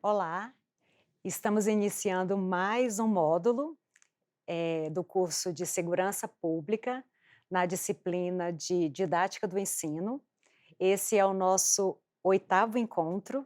Olá, estamos iniciando mais um módulo, do curso de Segurança Pública, na disciplina de Didática do Ensino. Esse é o nosso 8º encontro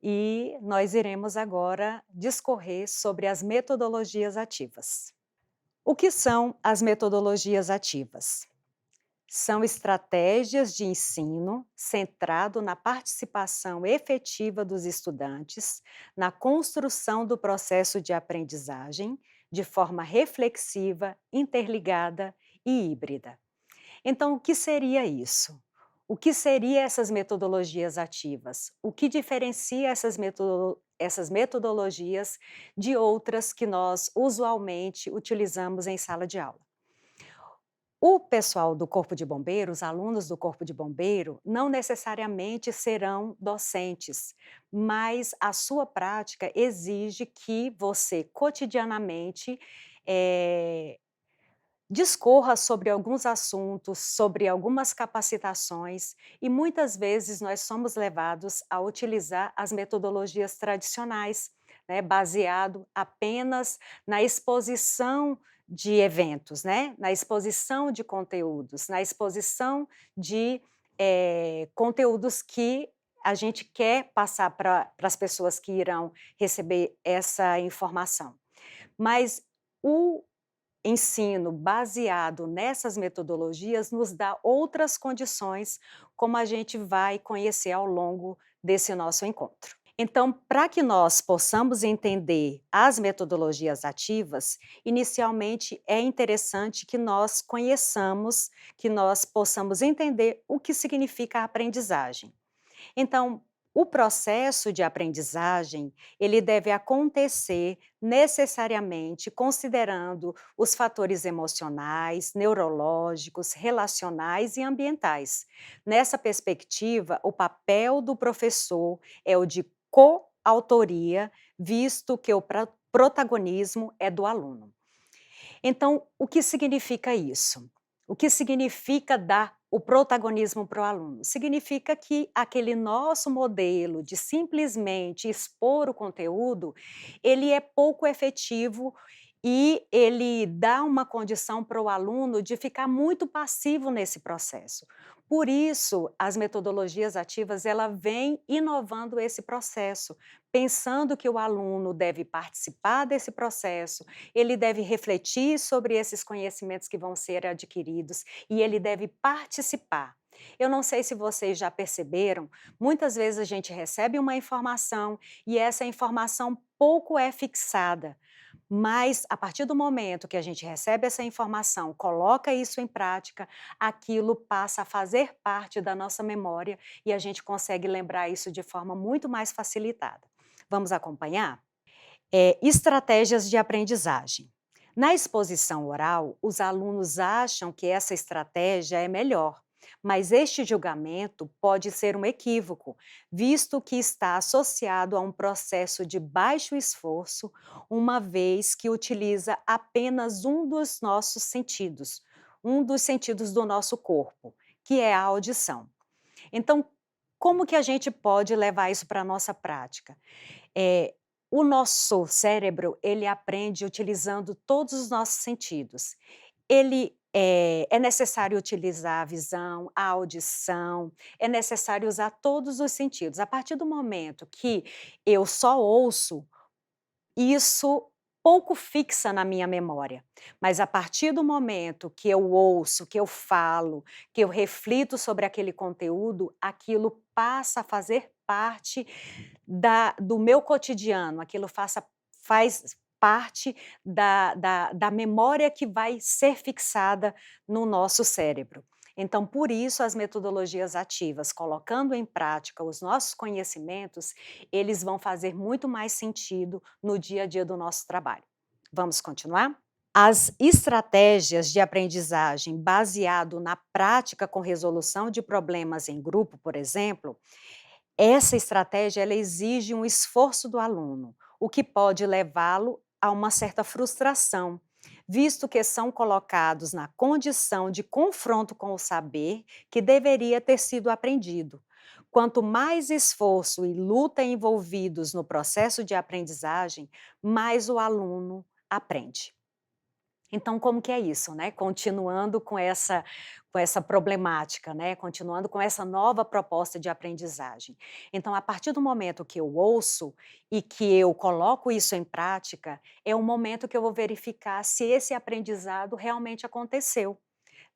e nós iremos agora discorrer sobre as metodologias ativas. O que são as metodologias ativas? São estratégias de ensino centrado na participação efetiva dos estudantes, na construção do processo de aprendizagem, de forma reflexiva, interligada e híbrida. Então, o que seria isso? O que seriam essas metodologias ativas? O que diferencia essas metodologias de outras que nós usualmente utilizamos em sala de aula? O pessoal do Corpo de Bombeiro, os alunos do Corpo de Bombeiro, não necessariamente serão docentes, mas a sua prática exige que você cotidianamente, eh, discorra sobre alguns assuntos, sobre algumas capacitações, e muitas vezes nós somos levados a utilizar as metodologias tradicionais, né, baseado apenas na exposição de eventos, né, na exposição de conteúdos, na exposição de, conteúdos que a gente quer passar para as pessoas que irão receber essa informação. Mas o ensino baseado nessas metodologias nos dá outras condições, como a gente vai conhecer ao longo desse nosso encontro. Então, para que nós possamos entender as metodologias ativas, inicialmente é interessante que nós conheçamos, que nós possamos entender o que significa a aprendizagem. Então, o processo de aprendizagem, ele deve acontecer necessariamente considerando os fatores emocionais, neurológicos, relacionais e ambientais. Nessa perspectiva, o papel do professor é o de coautoria, visto que o protagonismo é do aluno. Então, o que significa isso? O que significa dar o protagonismo para o aluno? Significa que aquele nosso modelo de simplesmente expor o conteúdo, ele é pouco efetivo e ele dá uma condição para o aluno de ficar muito passivo nesse processo. Por isso, as metodologias ativas, ela vem inovando esse processo, pensando que o aluno deve participar desse processo, ele deve refletir sobre esses conhecimentos que vão ser adquiridos e ele deve participar. Eu não sei se vocês já perceberam, muitas vezes a gente recebe uma informação e essa informação pouco é fixada, mas a partir do momento que a gente recebe essa informação, coloca isso em prática, aquilo passa a fazer parte da nossa memória e a gente consegue lembrar isso de forma muito mais facilitada. Vamos acompanhar? Estratégias de aprendizagem. Na exposição oral, os alunos acham que essa estratégia é melhor, mas este julgamento pode ser um equívoco, visto que está associado a um processo de baixo esforço, uma vez que utiliza apenas um dos nossos sentidos, um dos sentidos do nosso corpo, que é a audição. Então, como que a gente pode levar isso para a nossa prática? Eh, o nosso cérebro, ele aprende utilizando todos os nossos sentidos. É necessário utilizar a visão, a audição, é necessário usar todos os sentidos. A partir do momento que eu só ouço, isso pouco fixa na minha memória, mas a partir do momento que eu ouço, que eu falo, que eu reflito sobre aquele conteúdo, aquilo passa a fazer parte do meu cotidiano, aquilo faz parte da memória que vai ser fixada no nosso cérebro. Então, por isso, as metodologias ativas, colocando em prática os nossos conhecimentos, eles vão fazer muito mais sentido no dia a dia do nosso trabalho. Vamos continuar? As estratégias de aprendizagem baseado na prática com resolução de problemas em grupo, por exemplo, essa estratégia ela exige um esforço do aluno, o que pode levá-lo a uma certa frustração, visto que são colocados na condição de confronto com o saber que deveria ter sido aprendido. Quanto mais esforço e luta envolvidos no processo de aprendizagem, mais o aluno aprende. Então, como que é isso, né? Continuando com essa problemática, né? Continuando com essa nova proposta de aprendizagem. Então, a partir do momento que eu ouço e que eu coloco isso em prática, é o momento que eu vou verificar se esse aprendizado realmente aconteceu,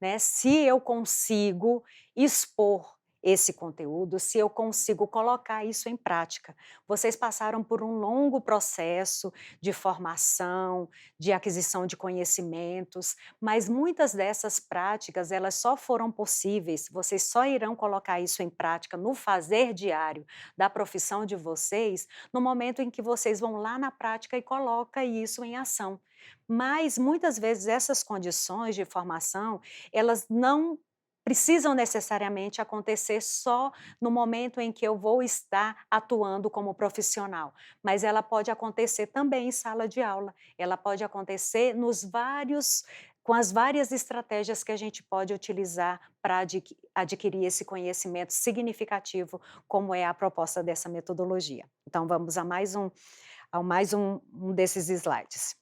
né? Se eu consigo expor esse conteúdo, se eu consigo colocar isso em prática. Vocês passaram por um longo processo de formação, de aquisição de conhecimentos, mas muitas dessas práticas, elas só foram possíveis, vocês só irão colocar isso em prática no fazer diário da profissão de vocês, no momento em que vocês vão lá na prática e colocam isso em ação. Mas muitas vezes essas condições de formação, elas não precisam necessariamente acontecer só no momento em que eu vou estar atuando como profissional, mas ela pode acontecer também em sala de aula, ela pode acontecer com as várias estratégias que a gente pode utilizar para adquirir esse conhecimento significativo, como é a proposta dessa metodologia. Então vamos a mais um desses slides.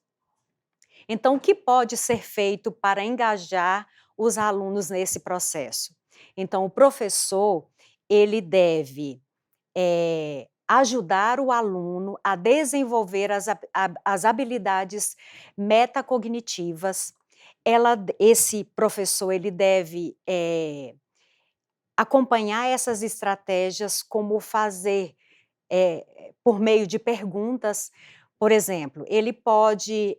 Então, o que pode ser feito para engajar os alunos nesse processo? Então, o professor, ele deve, ajudar o aluno a desenvolver as habilidades metacognitivas. Esse professor, ele deve, acompanhar essas estratégias, como fazer, por meio de perguntas. Por exemplo, ele pode,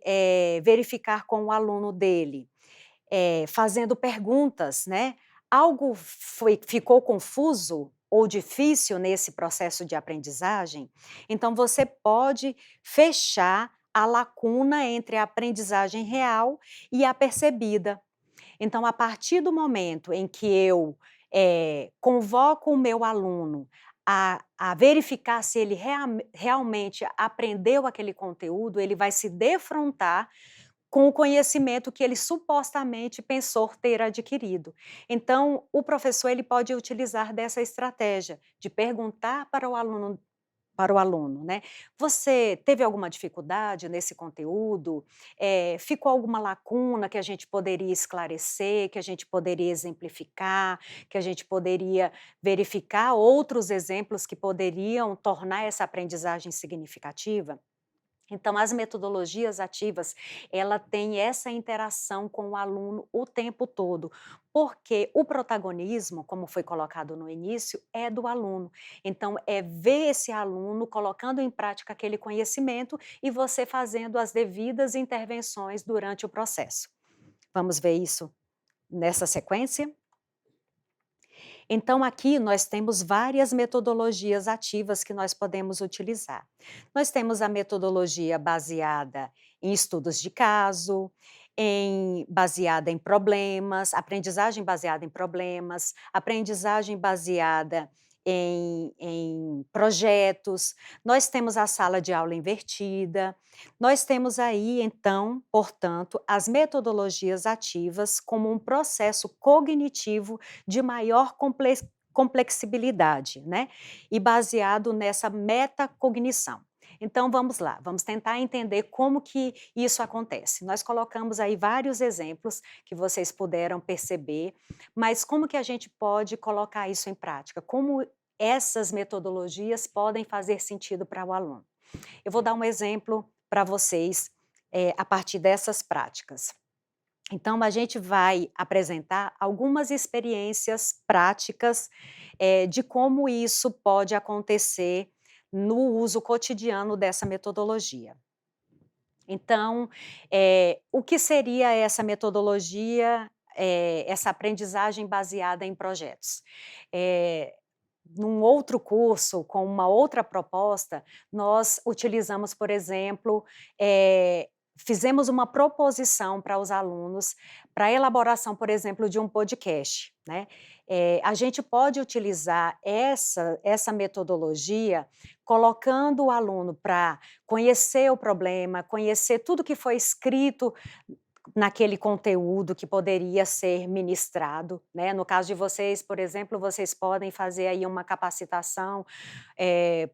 verificar com o aluno dele, fazendo perguntas, né. Algo ficou confuso ou difícil nesse processo de aprendizagem? Então você pode fechar a lacuna entre a aprendizagem real e a percebida. Então, a partir do momento em que eu, convoco o meu aluno a verificar se ele realmente aprendeu aquele conteúdo, ele vai se defrontar com o conhecimento que ele supostamente pensou ter adquirido. Então, o professor, ele pode utilizar dessa estratégia, de perguntar para o aluno, né: "Você teve alguma dificuldade nesse conteúdo? Ficou alguma lacuna que a gente poderia esclarecer, que a gente poderia exemplificar, que a gente poderia verificar outros exemplos que poderiam tornar essa aprendizagem significativa?". Então, as metodologias ativas, ela tem essa interação com o aluno o tempo todo, porque o protagonismo, como foi colocado no início, é do aluno. Então, é ver esse aluno colocando em prática aquele conhecimento e você fazendo as devidas intervenções durante o processo. Vamos ver isso nessa sequência? Então, aqui nós temos várias metodologias ativas que nós podemos utilizar. Nós temos a metodologia baseada em estudos de caso, baseada em problemas, aprendizagem baseada em projetos, nós temos a sala de aula invertida, nós temos aí, então, portanto, as metodologias ativas como um processo cognitivo de maior complexibilidade, né, e baseado nessa metacognição. Então vamos lá, vamos tentar entender como que isso acontece. Nós colocamos aí vários exemplos que vocês puderam perceber, mas como que a gente pode colocar isso em prática? Como essas metodologias podem fazer sentido para o aluno? Eu vou dar um exemplo para vocês, a partir dessas práticas. Então, a gente vai apresentar algumas experiências práticas, de como isso pode acontecer no uso cotidiano dessa metodologia. Então, o que seria essa metodologia, essa aprendizagem baseada em projetos? Num outro curso, com uma outra proposta, nós utilizamos, por exemplo, fizemos uma proposição para os alunos, para a elaboração, por exemplo, de um podcast, né. A gente pode utilizar essa metodologia, colocando o aluno para conhecer o problema, conhecer tudo que foi escrito naquele conteúdo que poderia ser ministrado, né. No caso de vocês, por exemplo, vocês podem fazer aí uma capacitação,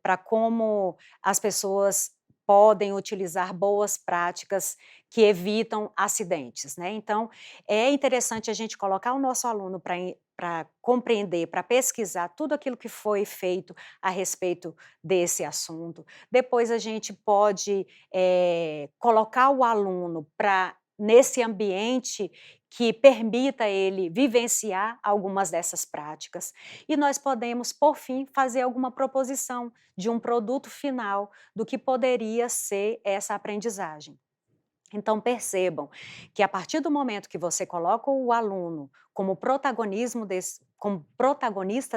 pra como as pessoas podem utilizar boas práticas que evitam acidentes, né. Então, é interessante a gente colocar o nosso aluno para compreender, para pesquisar tudo aquilo que foi feito a respeito desse assunto. Depois a gente pode, colocar o aluno para nesse ambiente que permita ele vivenciar algumas dessas práticas. E nós podemos, por fim, fazer alguma proposição de um produto final do que poderia ser essa aprendizagem. Então percebam que a partir do momento que você coloca o aluno como protagonista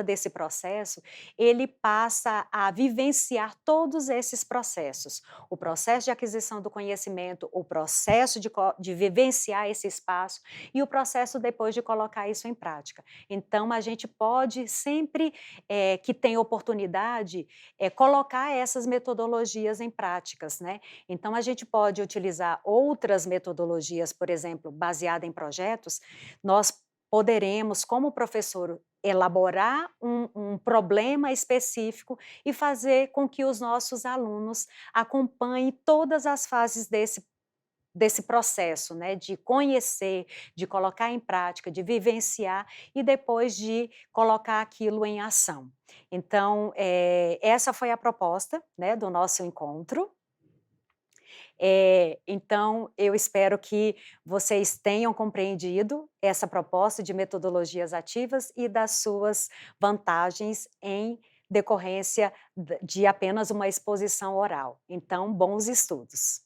desse processo, ele passa a vivenciar todos esses processos. O processo de aquisição do conhecimento, o processo de vivenciar esse espaço e o processo depois de colocar isso em prática. Então a gente pode sempre, que tem oportunidade, colocar essas metodologias em práticas, né. Então a gente pode utilizar outras metodologias, por exemplo, baseada em projetos, nós poderemos, como professor, elaborar um problema específico e fazer com que os nossos alunos acompanhem todas as fases desse processo, né, de conhecer, de colocar em prática, de vivenciar e depois de colocar aquilo em ação. Então, essa foi a proposta, né, do nosso encontro. Então, eu espero que vocês tenham compreendido essa proposta de metodologias ativas e das suas vantagens em decorrência de apenas uma exposição oral. Então, bons estudos.